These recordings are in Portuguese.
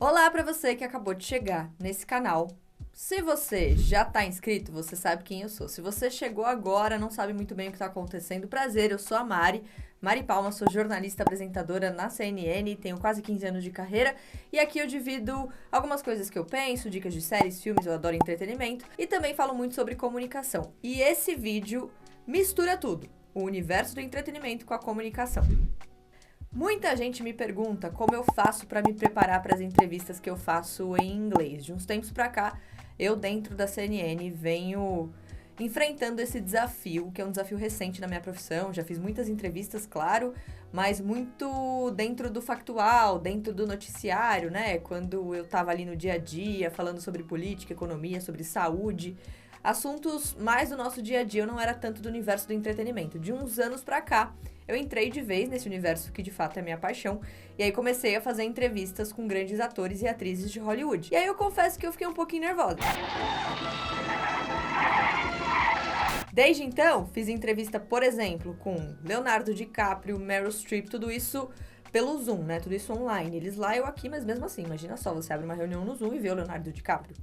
Olá para você que acabou de chegar nesse canal. Se você já está inscrito, você sabe quem eu sou. Se você chegou agora, não sabe muito bem o que está acontecendo, prazer, eu sou a Mari Palma, sou jornalista apresentadora na CNN, tenho quase 15 anos de carreira e aqui eu divido algumas coisas que eu penso, dicas de séries, filmes, eu adoro entretenimento e também falo muito sobre comunicação. E esse vídeo mistura tudo, o universo do entretenimento com a comunicação. Muita gente me pergunta como eu faço para me preparar para as entrevistas que eu faço em inglês. De uns tempos para cá, eu dentro da CNN venho enfrentando esse desafio, que é um desafio recente na minha profissão. Já fiz muitas entrevistas, claro, mas muito dentro do factual, dentro do noticiário, né? Quando eu tava ali no dia a dia, falando sobre política, economia, sobre saúde, assuntos mais do nosso dia a dia. Eu não era tanto do universo do entretenimento. De uns anos pra cá, eu entrei de vez nesse universo que de fato é minha paixão, e aí comecei a fazer entrevistas com grandes atores e atrizes de Hollywood. E aí eu confesso que eu fiquei um pouquinho nervosa. Desde então, fiz entrevista, por exemplo, com Leonardo DiCaprio, Meryl Streep, tudo isso pelo Zoom, né? Tudo isso online. Eles lá, eu aqui, mas mesmo assim, imagina só, você abre uma reunião no Zoom e vê o Leonardo DiCaprio.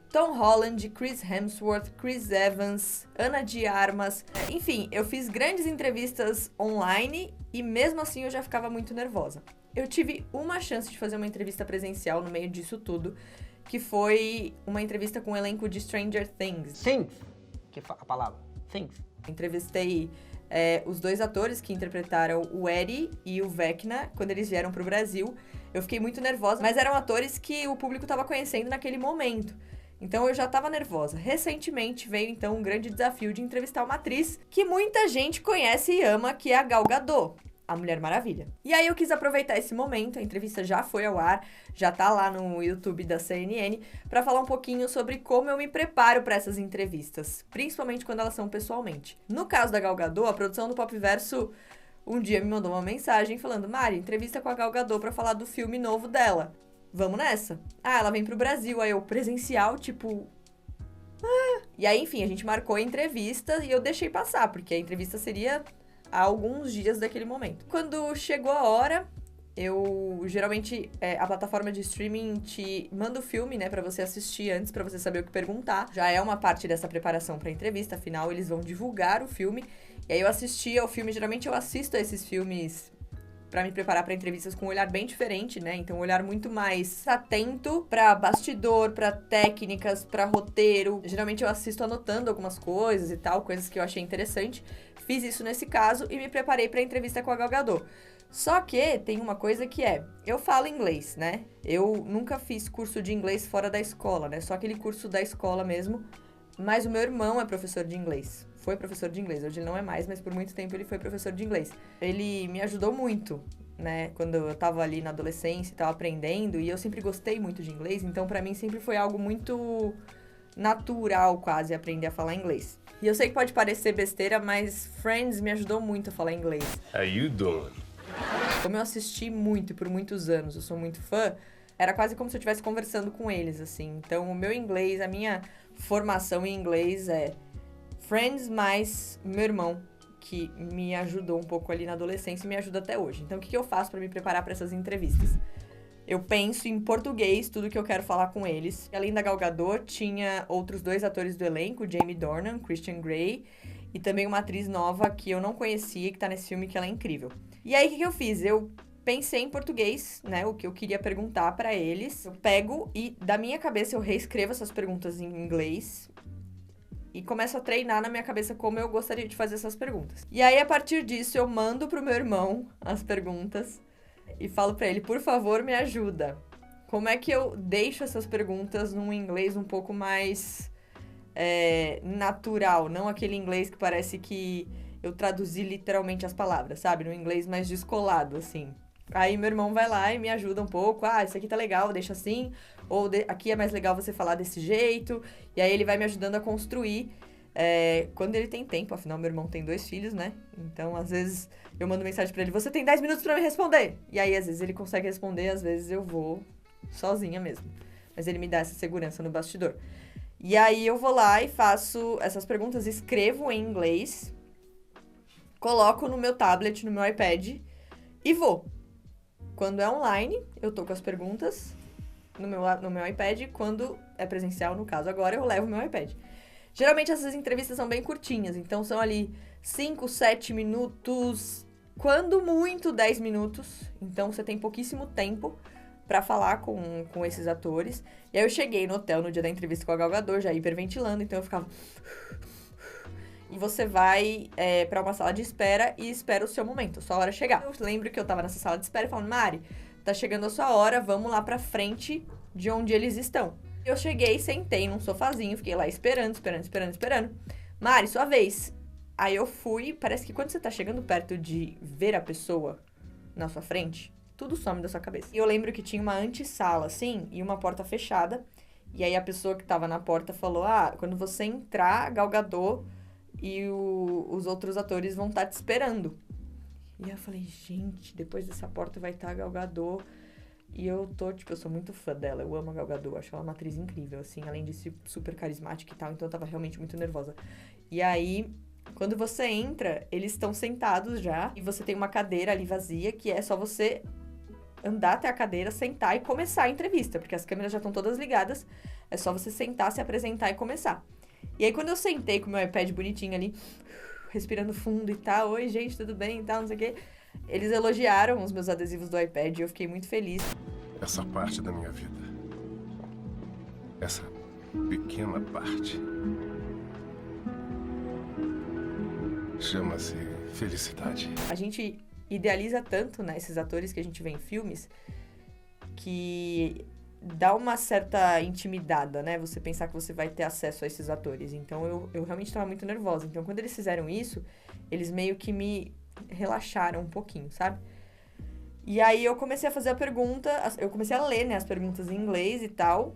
Tom Holland, Chris Hemsworth, Chris Evans, Ana de Armas. Enfim, eu fiz grandes entrevistas online e mesmo assim eu já ficava muito nervosa. Eu tive uma chance de fazer uma entrevista presencial no meio disso tudo, que foi uma entrevista com o elenco de Stranger Things. Things, que é a palavra, Things. Entrevistei os dois atores que interpretaram o Eddie e o Vecna quando eles vieram pro Brasil. Eu fiquei muito nervosa, mas eram atores que o público estava conhecendo naquele momento. Então eu já estava nervosa. Recentemente veio então um grande desafio de entrevistar uma atriz que muita gente conhece e ama, que é a Gal Gadot, a Mulher Maravilha. E aí eu quis aproveitar esse momento, a entrevista já foi ao ar, já tá lá no YouTube da CNN, para falar um pouquinho sobre como eu me preparo para essas entrevistas, principalmente quando elas são pessoalmente. No caso da Gal Gadot, a produção do Pop Verso um dia me mandou uma mensagem falando: Mari, entrevista com a Gal Gadot para falar do filme novo dela. Vamos nessa? Ah, ela vem pro Brasil, aí eu presencial, tipo... E aí, enfim, a gente marcou a entrevista e eu deixei passar, porque a entrevista seria há alguns dias daquele momento. Quando chegou a hora, eu... Geralmente, a plataforma de streaming te manda o filme, né, pra você assistir antes, pra você saber o que perguntar. Já é uma parte dessa preparação pra entrevista, afinal, eles vão divulgar o filme. E aí eu assisti ao filme, geralmente eu assisto a esses filmes para me preparar para entrevistas com um olhar bem diferente, né? Então, um olhar muito mais atento para bastidor, para técnicas, para roteiro. Geralmente eu assisto anotando algumas coisas e tal, coisas que eu achei interessante. Fiz isso nesse caso e me preparei para a entrevista com a Gal Gadot. Só que tem uma coisa que eu falo inglês, né? Eu nunca fiz curso de inglês fora da escola, né? Só aquele curso da escola mesmo. Mas o meu irmão é professor de inglês. Foi professor de inglês. Hoje ele não é mais, mas por muito tempo ele foi professor de inglês. Ele me ajudou muito, né? Quando eu tava ali na adolescência, tava aprendendo. E eu sempre gostei muito de inglês. Então, pra mim, sempre foi algo muito natural, quase, aprender a falar inglês. E eu sei que pode parecer besteira, mas Friends me ajudou muito a falar inglês. How you doing? Como eu assisti muito e por muitos anos, eu sou muito fã, era quase como se eu estivesse conversando com eles, assim. Então, o meu inglês, a minha formação em inglês é Friends mais meu irmão, que me ajudou um pouco ali na adolescência e me ajuda até hoje. Então, o que eu faço para me preparar para essas entrevistas? Eu penso em português tudo que eu quero falar com eles. Além da Gal Gadot, tinha outros dois atores do elenco, Jamie Dornan, Christian Grey, e também uma atriz nova que eu não conhecia, que tá nesse filme, que ela é incrível. E aí, o que eu fiz? Eu pensei em português, né, o que eu queria perguntar para eles. Eu pego e, da minha cabeça, eu reescrevo essas perguntas em inglês e começo a treinar na minha cabeça como eu gostaria de fazer essas perguntas. E aí, a partir disso, eu mando pro meu irmão as perguntas e falo pra ele: por favor, me ajuda. Como é que eu deixo essas perguntas num inglês um pouco mais natural? Não aquele inglês que parece que eu traduzi literalmente as palavras, sabe? Num inglês mais descolado, assim. Aí meu irmão vai lá e me ajuda um pouco. Ah, isso aqui tá legal, deixa assim. Ou aqui é mais legal você falar desse jeito. E aí ele vai me ajudando a construir quando ele tem tempo. Afinal, meu irmão tem 2 filhos, né? Então, às vezes, eu mando mensagem pra ele: você tem 10 minutos pra me responder. E aí, às vezes, ele consegue responder. Às vezes, eu vou sozinha mesmo. Mas ele me dá essa segurança no bastidor. E aí, eu vou lá e faço essas perguntas. Escrevo em inglês. Coloco no meu tablet, no meu iPad. E vou. Quando é online, eu tô com as perguntas no meu iPad. Quando é presencial, no caso agora, eu levo meu iPad. Geralmente essas entrevistas são bem curtinhas, então são ali 5, 7 minutos, quando muito 10 minutos. Então você tem pouquíssimo tempo pra falar com esses atores. E aí eu cheguei no hotel no dia da entrevista com a Gal Gadot, já hiperventilando, então eu ficava... E você vai pra uma sala de espera e espera o seu momento, a sua hora chegar. Eu lembro que eu tava nessa sala de espera e falando, Mari, tá chegando a sua hora, vamos lá pra frente de onde eles estão. Eu cheguei, sentei num sofazinho, fiquei lá esperando. Mari, sua vez. Aí eu fui, parece que quando você tá chegando perto de ver a pessoa na sua frente, tudo some da sua cabeça. E eu lembro que tinha uma antessala, assim, e uma porta fechada. E aí a pessoa que tava na porta falou, quando você entrar, Gal Gadot e os outros atores vão estar te esperando. E aí eu falei, gente, depois dessa porta vai estar a Gal Gadot. E eu sou muito fã dela, eu amo a Gal Gadot, acho ela uma atriz incrível, assim, além de ser super carismática e tal, então eu tava realmente muito nervosa. E aí, quando você entra, eles estão sentados já, e você tem uma cadeira ali vazia, que é só você andar até a cadeira, sentar e começar a entrevista, porque as câmeras já estão todas ligadas, é só você sentar, se apresentar e começar. E aí, quando eu sentei com o meu iPad bonitinho ali, respirando fundo e tal, oi gente, tudo bem e tal, não sei o quê, eles elogiaram os meus adesivos do iPad e eu fiquei muito feliz. Essa parte da minha vida, essa pequena parte, chama-se felicidade. A gente idealiza tanto, né, esses atores que a gente vê em filmes, que dá uma certa intimidada, né, você pensar que você vai ter acesso a esses atores. Então eu realmente estava muito nervosa. Então quando eles fizeram isso, eles meio que me relaxaram um pouquinho, sabe? E aí eu comecei a fazer a pergunta, eu comecei a ler, né, as perguntas em inglês e tal,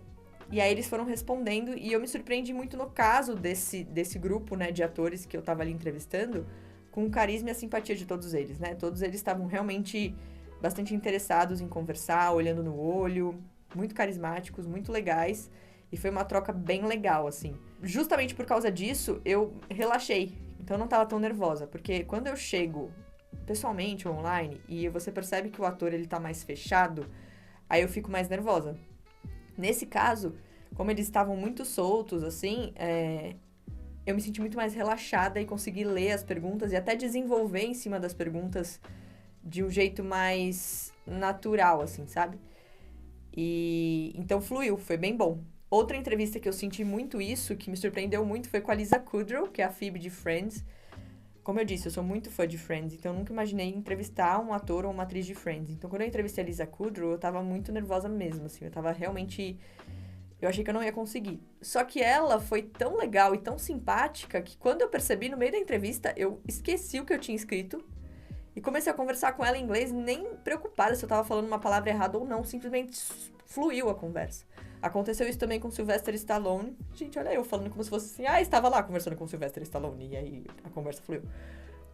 e aí eles foram respondendo, e eu me surpreendi muito no caso desse grupo, né, de atores que eu tava ali entrevistando, com o carisma e a simpatia de todos eles, né? Todos eles estavam realmente bastante interessados em conversar, olhando no olho, muito carismáticos, muito legais, e foi uma troca bem legal, assim. Justamente por causa disso, eu relaxei. Então eu não tava tão nervosa, porque quando eu chego pessoalmente ou online e você percebe que o ator ele tá mais fechado, aí eu fico mais nervosa. Nesse caso, como eles estavam muito soltos, assim, eu me senti muito mais relaxada e consegui ler as perguntas e até desenvolver em cima das perguntas de um jeito mais natural, assim, sabe? E então fluiu, foi bem bom. Outra entrevista que eu senti muito isso, que me surpreendeu muito, foi com a Lisa Kudrow, que é a Phoebe de Friends. Como eu disse, eu sou muito fã de Friends, então eu nunca imaginei entrevistar um ator ou uma atriz de Friends. Então quando eu entrevistei a Lisa Kudrow, eu tava muito nervosa mesmo, assim, eu tava realmente... Eu achei que eu não ia conseguir. Só que ela foi tão legal e tão simpática que quando eu percebi no meio da entrevista, eu esqueci o que eu tinha escrito e comecei a conversar com ela em inglês, nem preocupada se eu tava falando uma palavra errada ou não, simplesmente fluiu a conversa. Aconteceu isso também com Sylvester Stallone. Gente, olha eu falando como se fosse assim, estava lá conversando com Sylvester Stallone, e aí a conversa fluiu.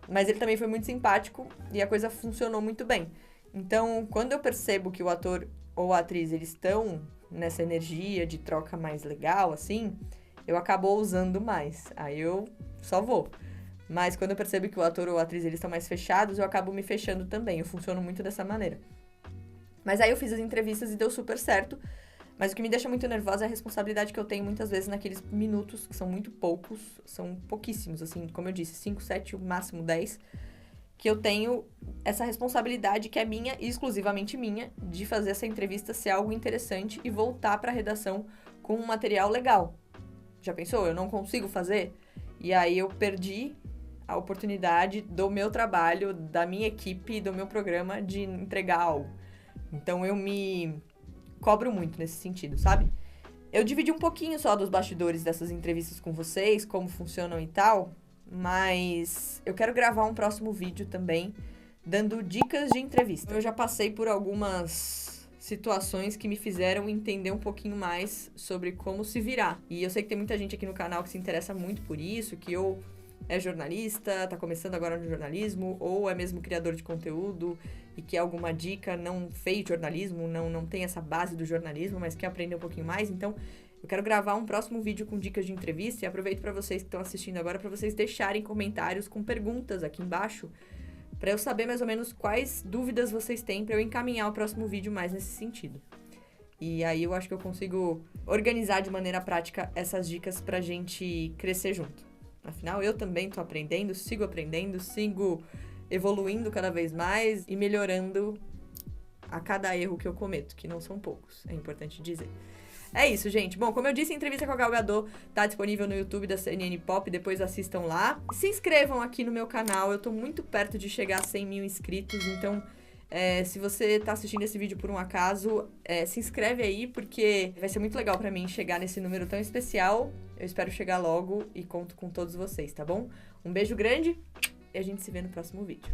Mas ele também foi muito simpático e a coisa funcionou muito bem. Então, quando eu percebo que o ator ou a atriz, eles estão nessa energia de troca mais legal, assim, eu acabo usando mais. Aí eu só vou. Mas quando eu percebo que o ator ou a atriz, eles estão mais fechados, eu acabo me fechando também. Eu funciono muito dessa maneira. Mas aí eu fiz as entrevistas e deu super certo. Mas o que me deixa muito nervosa é a responsabilidade que eu tenho muitas vezes naqueles minutos, que são muito poucos, são pouquíssimos, assim, como eu disse, 5, 7, o máximo 10, que eu tenho essa responsabilidade que é minha e exclusivamente minha, de fazer essa entrevista ser algo interessante e voltar para a redação com um material legal. Já pensou? Eu não consigo fazer? E aí eu perdi a oportunidade do meu trabalho, da minha equipe, do meu programa de entregar algo. Então eu me cobro muito nesse sentido, sabe? Eu dividi um pouquinho só dos bastidores dessas entrevistas com vocês, como funcionam e tal, mas eu quero gravar um próximo vídeo também, dando dicas de entrevista. Eu já passei por algumas situações que me fizeram entender um pouquinho mais sobre como se virar. E eu sei que tem muita gente aqui no canal que se interessa muito por isso, que ou é jornalista, tá começando agora no jornalismo, ou é mesmo criador de conteúdo e quer alguma dica, não fez jornalismo, não tem essa base do jornalismo, mas quer aprender um pouquinho mais. Então, eu quero gravar um próximo vídeo com dicas de entrevista e aproveito para vocês que estão assistindo agora, para vocês deixarem comentários com perguntas aqui embaixo, pra eu saber mais ou menos quais dúvidas vocês têm pra eu encaminhar o próximo vídeo mais nesse sentido. E aí eu acho que eu consigo organizar de maneira prática essas dicas pra gente crescer junto. Afinal, eu também tô aprendendo, sigo evoluindo cada vez mais e melhorando a cada erro que eu cometo, que não são poucos, é importante dizer. É isso, gente. Bom, como eu disse, a entrevista com a Gal Gadot tá disponível no YouTube da CNN Pop, depois assistam lá. Se inscrevam aqui no meu canal, eu tô muito perto de chegar a 100 mil inscritos, então se você tá assistindo esse vídeo por um acaso, se inscreve aí, porque vai ser muito legal pra mim chegar nesse número tão especial. Eu espero chegar logo e conto com todos vocês, tá bom? Um beijo grande e a gente se vê no próximo vídeo.